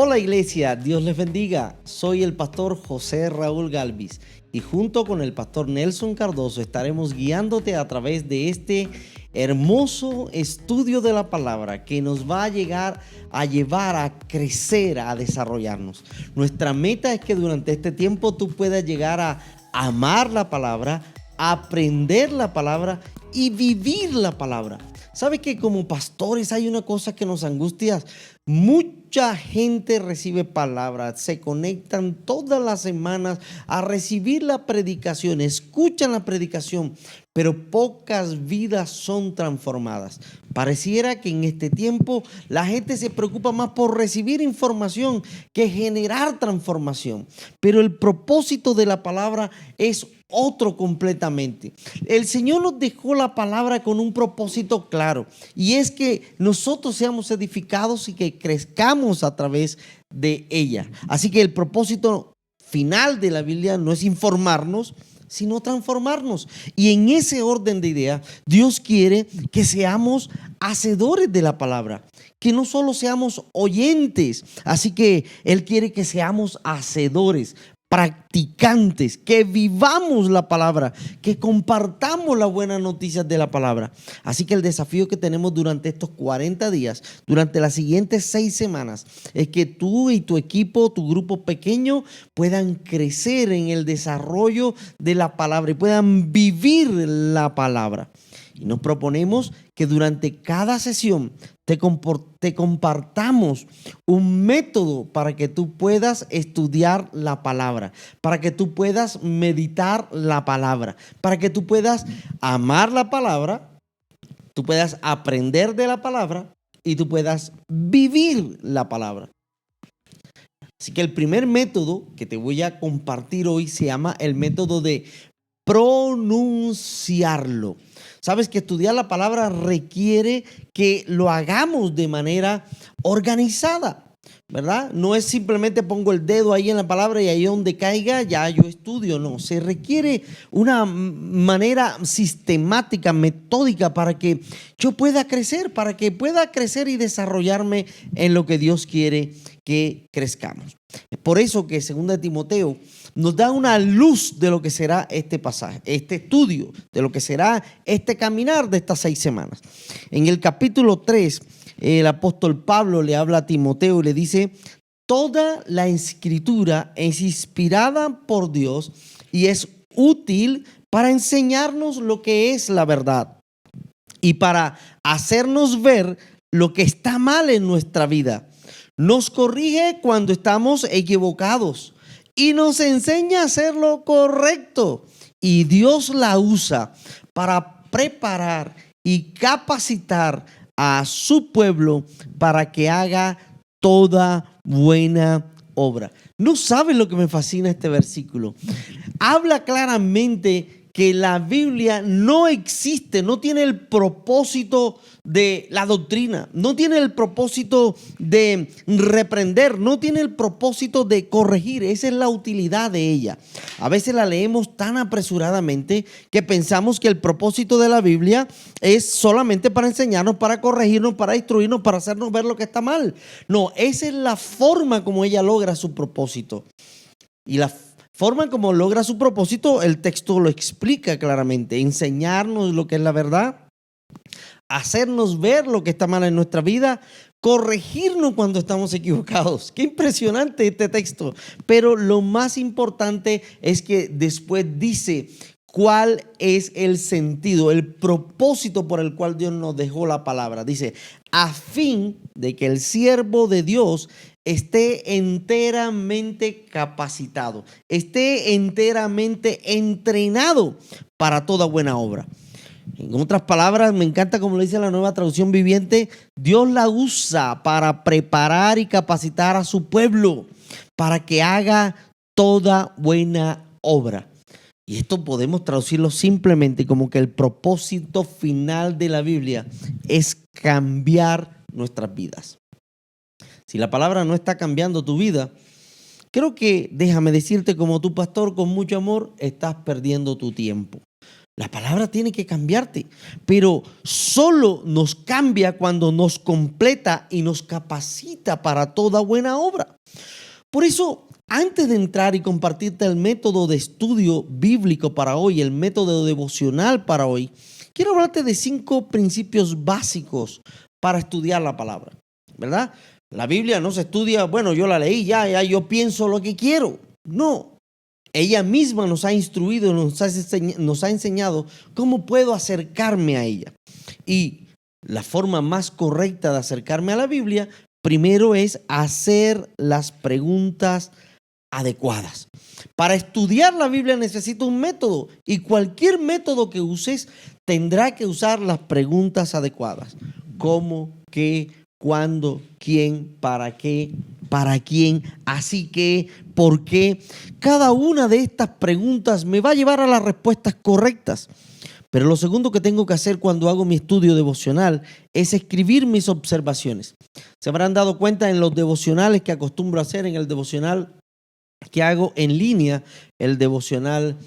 Hola iglesia, Dios les bendiga. Soy el pastor José Raúl Galvis y junto con el pastor Nelson Cardoso estaremos guiándote a través de este hermoso estudio de la palabra que nos va a llevar a crecer, a desarrollarnos. Nuestra meta es que durante este tiempo tú puedas llegar a amar la palabra, aprender la palabra y vivir la palabra. ¿Sabes que como pastores hay una cosa que nos angustia? Mucha gente recibe palabras, se conectan todas las semanas a recibir la predicación, escuchan la predicación, pero pocas vidas son transformadas. Pareciera que en este tiempo la gente se preocupa más por recibir información que generar transformación. Pero el propósito de la palabra es otro completamente. El Señor nos dejó la palabra con un propósito claro, y es que nosotros seamos edificados y que crezcamos a través de ella. Así que el propósito final de la Biblia no es informarnos, sino transformarnos. Y en ese orden de ideas, Dios quiere que seamos hacedores de la palabra, que no solo seamos oyentes. Así que Él quiere que seamos hacedores, practicantes, que vivamos la palabra, que compartamos las buenas noticias de la palabra. Así que el desafío que tenemos durante estos 40 días, durante las siguientes 6 semanas, es que tú y tu equipo, tu grupo pequeño, puedan crecer en el desarrollo de la palabra y puedan vivir la palabra. Y nos proponemos que durante cada sesión te compartamos un método para que tú puedas estudiar la palabra, para que tú puedas meditar la palabra, para que tú puedas amar la palabra, tú puedas aprender de la palabra y tú puedas vivir la palabra. Así que el primer método que te voy a compartir hoy se llama el método de pronunciarlo. Sabes que estudiar la palabra requiere que lo hagamos de manera organizada, ¿verdad? No es simplemente pongo el dedo ahí en la palabra y ahí donde caiga ya yo estudio. No, se requiere una manera sistemática, metódica para que yo pueda crecer, y desarrollarme en lo que Dios quiere que crezcamos. Es por eso que 2 Timoteo nos da una luz de lo que será este pasaje, este estudio, de lo que será este caminar de estas 6 semanas. En el capítulo 3, el apóstol Pablo le habla a Timoteo y le dice: toda la escritura es inspirada por Dios y es útil para enseñarnos lo que es la verdad y para hacernos ver lo que está mal en nuestra vida. Nos corrige cuando estamos equivocados y nos enseña a hacer lo correcto. Y Dios la usa para preparar y capacitar a su pueblo para que haga toda buena obra. No sabes lo que me fascina este versículo. Habla claramente que la Biblia no existe, no tiene el propósito de la doctrina, no tiene el propósito de reprender, no tiene el propósito de corregir. Esa es la utilidad de ella. A veces la leemos tan apresuradamente que pensamos que el propósito de la Biblia es solamente para enseñarnos, para corregirnos, para instruirnos, para hacernos ver lo que está mal. No, esa es la forma como ella logra su propósito. Y la forma como logra su propósito, el texto lo explica claramente: enseñarnos lo que es la verdad, hacernos ver lo que está mal en nuestra vida, corregirnos cuando estamos equivocados. Qué impresionante este texto. Pero lo más importante es que después dice cuál es el sentido, el propósito por el cual Dios nos dejó la palabra. Dice: a fin de que el siervo de Dios esté enteramente capacitado, esté enteramente entrenado para toda buena obra. En otras palabras, me encanta como lo dice la Nueva Traducción Viviente: Dios la usa para preparar y capacitar a su pueblo para que haga toda buena obra. Y esto podemos traducirlo simplemente como que el propósito final de la Biblia es cambiar nuestras vidas. Si la palabra no está cambiando tu vida, creo que, déjame decirte como tu pastor con mucho amor, estás perdiendo tu tiempo. La palabra tiene que cambiarte, pero solo nos cambia cuando nos completa y nos capacita para toda buena obra. Por eso, antes de entrar y compartirte el método de estudio bíblico para hoy, el método devocional para hoy, quiero hablarte de 5 principios básicos para estudiar la palabra, ¿verdad? La Biblia no se estudia, bueno, yo la leí, ya yo pienso lo que quiero. No. Ella misma nos ha instruido, nos ha enseñado cómo puedo acercarme a ella. Y la forma más correcta de acercarme a la Biblia, primero es hacer las preguntas adecuadas. Para estudiar la Biblia necesito un método, y cualquier método que uses tendrá que usar las preguntas adecuadas. ¿Cómo? ¿Qué? ¿Cuándo? ¿Quién? ¿Para qué? ¿Para quién? Así que, ¿por qué? Cada una de estas preguntas me va a llevar a las respuestas correctas. Pero lo segundo que tengo que hacer cuando hago mi estudio devocional es escribir mis observaciones. Se habrán dado cuenta en los devocionales que acostumbro a hacer, en el devocional que hago en línea, el devocional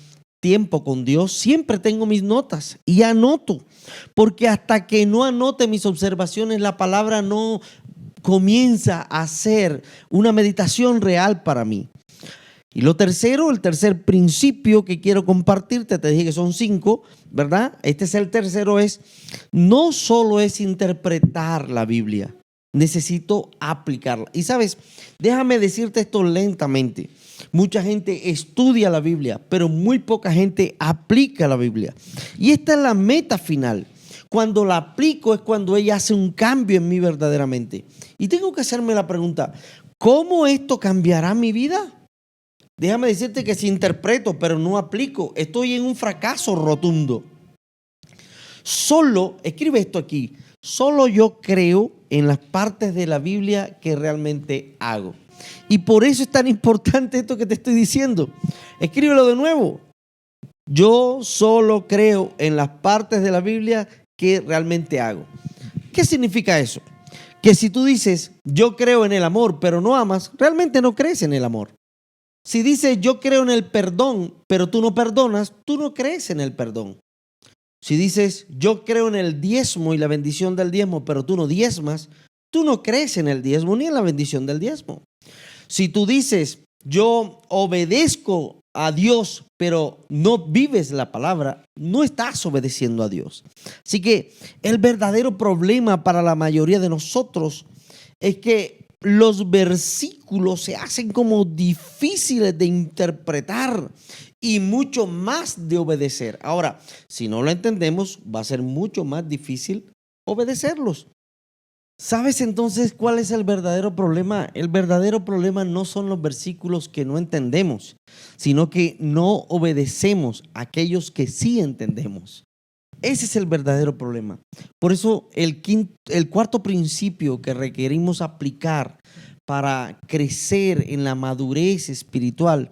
Tiempo con Dios, siempre tengo mis notas y anoto, porque hasta que no anote mis observaciones, la palabra no comienza a ser una meditación real para mí. Y lo tercero, el tercer principio que quiero compartirte, te dije que son 5, ¿verdad? Este es el tercero, no solo es interpretar la Biblia, necesito aplicarla. Y sabes, déjame decirte esto lentamente. Mucha gente estudia la Biblia, pero muy poca gente aplica la Biblia. Y esta es la meta final. Cuando la aplico es cuando ella hace un cambio en mí verdaderamente. Y tengo que hacerme la pregunta, ¿cómo esto cambiará mi vida? Déjame decirte que si interpreto, pero no aplico, estoy en un fracaso rotundo. Escribe esto aquí, solo yo creo en las partes de la Biblia que realmente hago. Y por eso es tan importante esto que te estoy diciendo. Escríbelo de nuevo. Yo solo creo en las partes de la Biblia que realmente hago. ¿Qué significa eso? Que si tú dices, yo creo en el amor, pero no amas, realmente no crees en el amor. Si dices, yo creo en el perdón, pero tú no perdonas, tú no crees en el perdón. Si dices, yo creo en el diezmo y la bendición del diezmo, pero tú no diezmas, tú no crees en el diezmo ni en la bendición del diezmo. Si tú dices, yo obedezco a Dios, pero no vives la palabra, no estás obedeciendo a Dios. Así que el verdadero problema para la mayoría de nosotros es que los versículos se hacen como difíciles de interpretar y mucho más de obedecer. Ahora, si no lo entendemos, va a ser mucho más difícil obedecerlos. ¿Sabes entonces cuál es el verdadero problema? El verdadero problema no son los versículos que no entendemos, sino que no obedecemos a aquellos que sí entendemos. Ese es el verdadero problema. Por eso el cuarto principio que requerimos aplicar para crecer en la madurez espiritual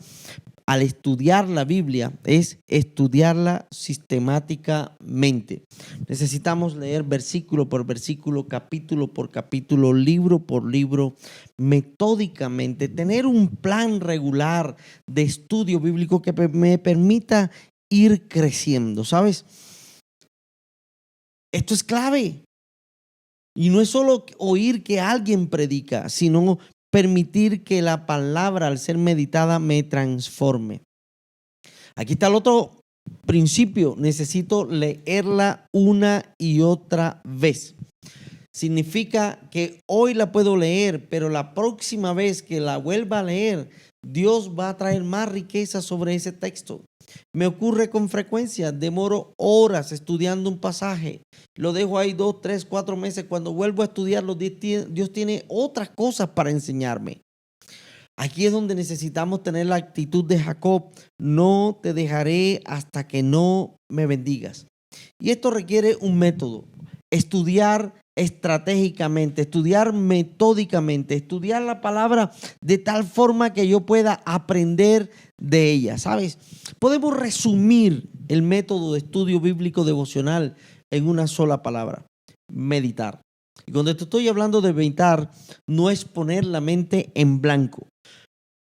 al estudiar la Biblia es estudiarla sistemáticamente. Necesitamos leer versículo por versículo, capítulo por capítulo, libro por libro, metódicamente, tener un plan regular de estudio bíblico que me permita ir creciendo, ¿sabes? Esto es clave. Y no es solo oír que alguien predica, sino permitir que la palabra, al ser meditada, me transforme. Aquí está el otro principio. Necesito leerla una y otra vez. Significa que hoy la puedo leer, pero la próxima vez que la vuelva a leer, Dios va a traer más riqueza sobre ese texto. Me ocurre con frecuencia, demoro horas estudiando un pasaje, lo dejo ahí 2, 3, 4 meses. Cuando vuelvo a estudiarlo, Dios tiene otras cosas para enseñarme. Aquí es donde necesitamos tener la actitud de Jacob: no te dejaré hasta que no me bendigas. Y esto requiere un método: estudiar estratégicamente, estudiar metódicamente, estudiar la palabra de tal forma que yo pueda aprender de ella. ¿Sabes? Podemos resumir el método de estudio bíblico devocional en una sola palabra: meditar. Y cuando te estoy hablando de meditar, no es poner la mente en blanco.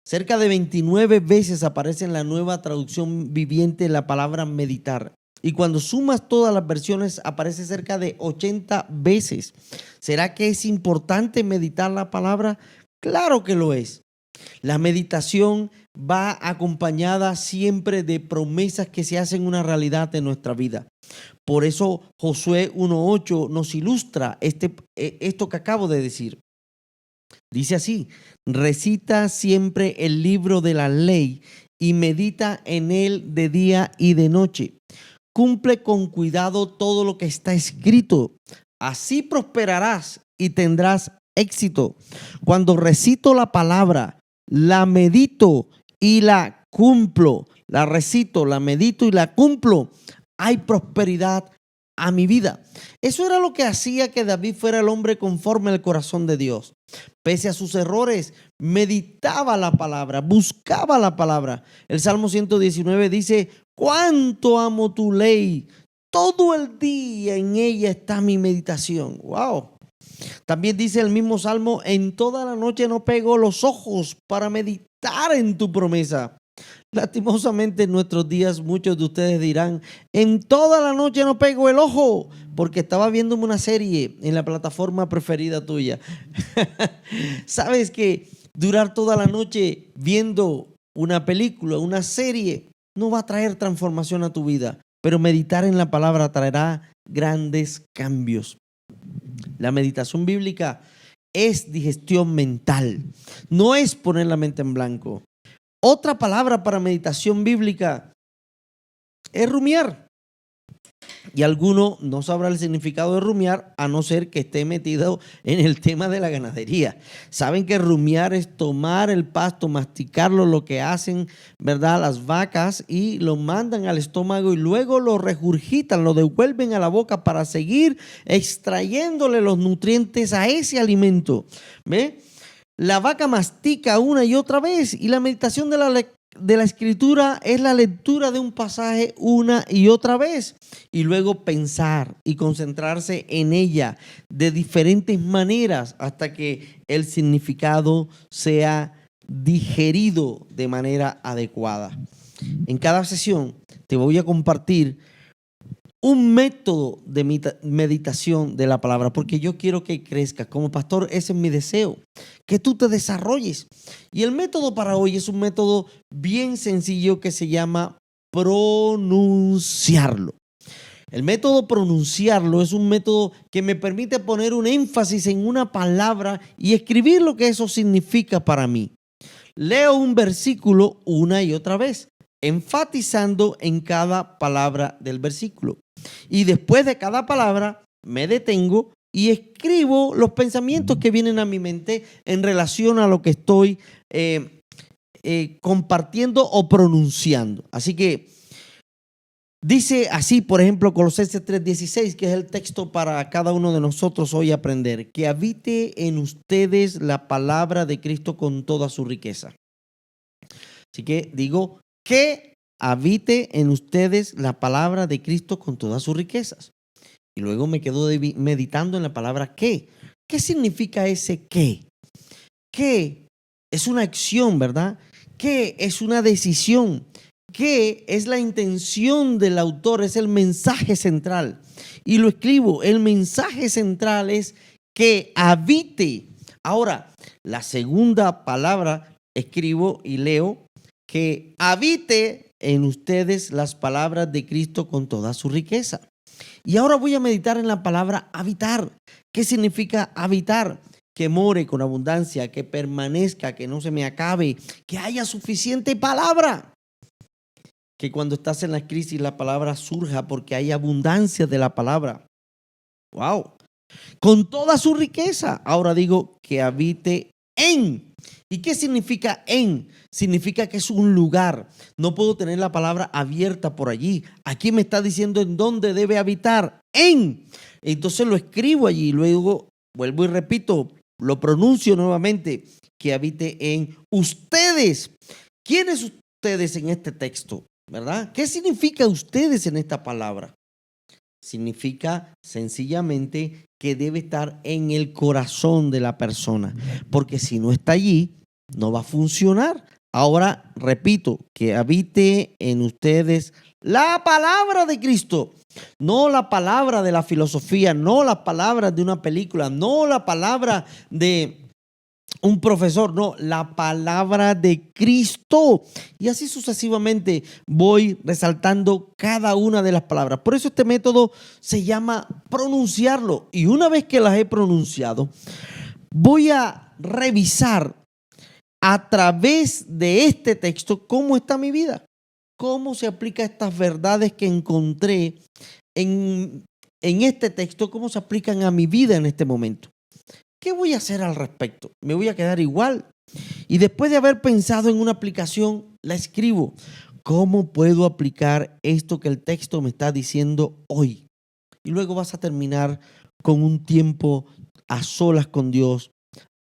Cerca de 29 veces aparece en la Nueva Traducción Viviente la palabra meditar. Y cuando sumas todas las versiones aparece cerca de 80 veces. ¿Será que es importante meditar la palabra? Claro que lo es. La meditación va acompañada siempre de promesas que se hacen una realidad en nuestra vida. Por eso Josué 1:8 nos ilustra esto que acabo de decir. Dice así: recita siempre el libro de la ley y medita en él de día y de noche. Cumple con cuidado todo lo que está escrito. Así prosperarás y tendrás éxito. Cuando recito la palabra, la medito y la cumplo. La recito, la medito y la cumplo. Hay prosperidad a mi vida. Eso era lo que hacía que David fuera el hombre conforme al corazón de Dios. Pese a sus errores, meditaba la palabra, buscaba la palabra. El Salmo 119 dice: cuánto amo tu ley, todo el día en ella está mi meditación. Wow. También dice el mismo Salmo: en toda la noche no pego los ojos para meditar en tu promesa. Lastimosamente en nuestros días muchos de ustedes dirán: en toda la noche no pego el ojo porque estaba viéndome una serie en la plataforma preferida tuya. ¿Sabes que durar toda la noche viendo una película, una serie, no va a traer transformación a tu vida? Pero meditar en la palabra traerá grandes cambios. La meditación bíblica es digestión mental, no es poner la mente en blanco. Otra palabra para meditación bíblica es rumiar. Y alguno no sabrá el significado de rumiar a no ser que esté metido en el tema de la ganadería. Saben que rumiar es tomar el pasto, masticarlo, lo que hacen, ¿verdad?, las vacas, y lo mandan al estómago y luego lo regurgitan, lo devuelven a la boca para seguir extrayéndole los nutrientes a ese alimento. ¿Ve? La vaca mastica una y otra vez, y la meditación de la escritura es la lectura de un pasaje una y otra vez y luego pensar y concentrarse en ella de diferentes maneras hasta que el significado sea digerido de manera adecuada. En cada sesión te voy a compartir un método de meditación de la palabra, porque yo quiero que crezcas. Como pastor, ese es mi deseo, que tú te desarrolles. Y el método para hoy es un método bien sencillo que se llama pronunciarlo. El método pronunciarlo es un método que me permite poner un énfasis en una palabra y escribir lo que eso significa para mí. Leo un versículo una y otra vez, enfatizando en cada palabra del versículo. Y después de cada palabra me detengo y escribo los pensamientos que vienen a mi mente en relación a lo que estoy compartiendo o pronunciando. Así que dice así, por ejemplo, Colosenses 3:16, que es el texto para cada uno de nosotros hoy aprender: que habite en ustedes la palabra de Cristo con toda su riqueza. Así que digo, que habite en ustedes la palabra de Cristo con todas sus riquezas. Y luego me quedo meditando en la palabra que. ¿Qué significa ese que? Que es una acción, ¿verdad? Que es una decisión. Que es la intención del autor, es el mensaje central. Y lo escribo, el mensaje central es que habite. Ahora, la segunda palabra escribo y leo: que habite en ustedes las palabras de Cristo con toda su riqueza. Y ahora voy a meditar en la palabra habitar. ¿Qué significa habitar? Que more con abundancia, que permanezca, que no se me acabe, que haya suficiente palabra. Que cuando estás en la crisis la palabra surja porque hay abundancia de la palabra. ¡Wow! Con toda su riqueza. Ahora digo que habite en. ¿Y qué significa en? Significa que es un lugar. No puedo tener la palabra abierta por allí. Aquí me está diciendo en dónde debe habitar. En. Entonces lo escribo allí. Luego vuelvo y repito, lo pronuncio nuevamente: que habite en ustedes. ¿Quiénes ustedes en este texto? ¿Verdad? ¿Qué significa ustedes en esta palabra? Significa sencillamente que debe estar en el corazón de la persona, porque si no está allí, no va a funcionar. Ahora, repito, que habite en ustedes la palabra de Cristo, no la palabra de la filosofía, no la palabra de una película, no la palabra de un profesor, no, la palabra de Cristo. Y así sucesivamente voy resaltando cada una de las palabras. Por eso este método se llama pronunciarlo. Y una vez que las he pronunciado, voy a revisar a través de este texto cómo está mi vida, cómo se aplica estas verdades que encontré en este texto, cómo se aplican a mi vida en este momento. ¿Qué voy a hacer al respecto? ¿Me voy a quedar igual? Y después de haber pensado en una aplicación, la escribo. ¿Cómo puedo aplicar esto que el texto me está diciendo hoy? Y luego vas a terminar con un tiempo a solas con Dios,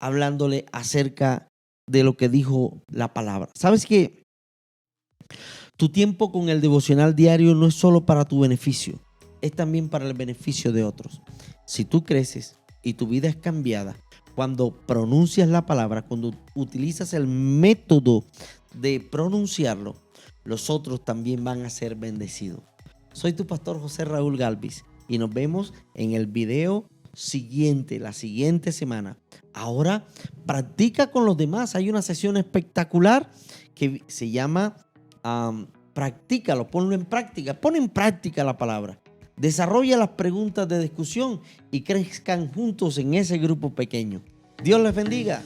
hablándole acerca de lo que dijo la palabra. ¿Sabes qué? Tu tiempo con el devocional diario no es solo para tu beneficio, es también para el beneficio de otros. Si tú creces y tu vida es cambiada cuando pronuncias la palabra, cuando utilizas el método de pronunciarlo, los otros también van a ser bendecidos. Soy tu pastor José Raúl Galvis y nos vemos en el video siguiente, la siguiente semana. Ahora practica con los demás. Hay una sesión espectacular que se llama practícalo, ponlo en práctica, pon en práctica la palabra. Desarrolla las preguntas de discusión y crezcan juntos en ese grupo pequeño. Dios les bendiga.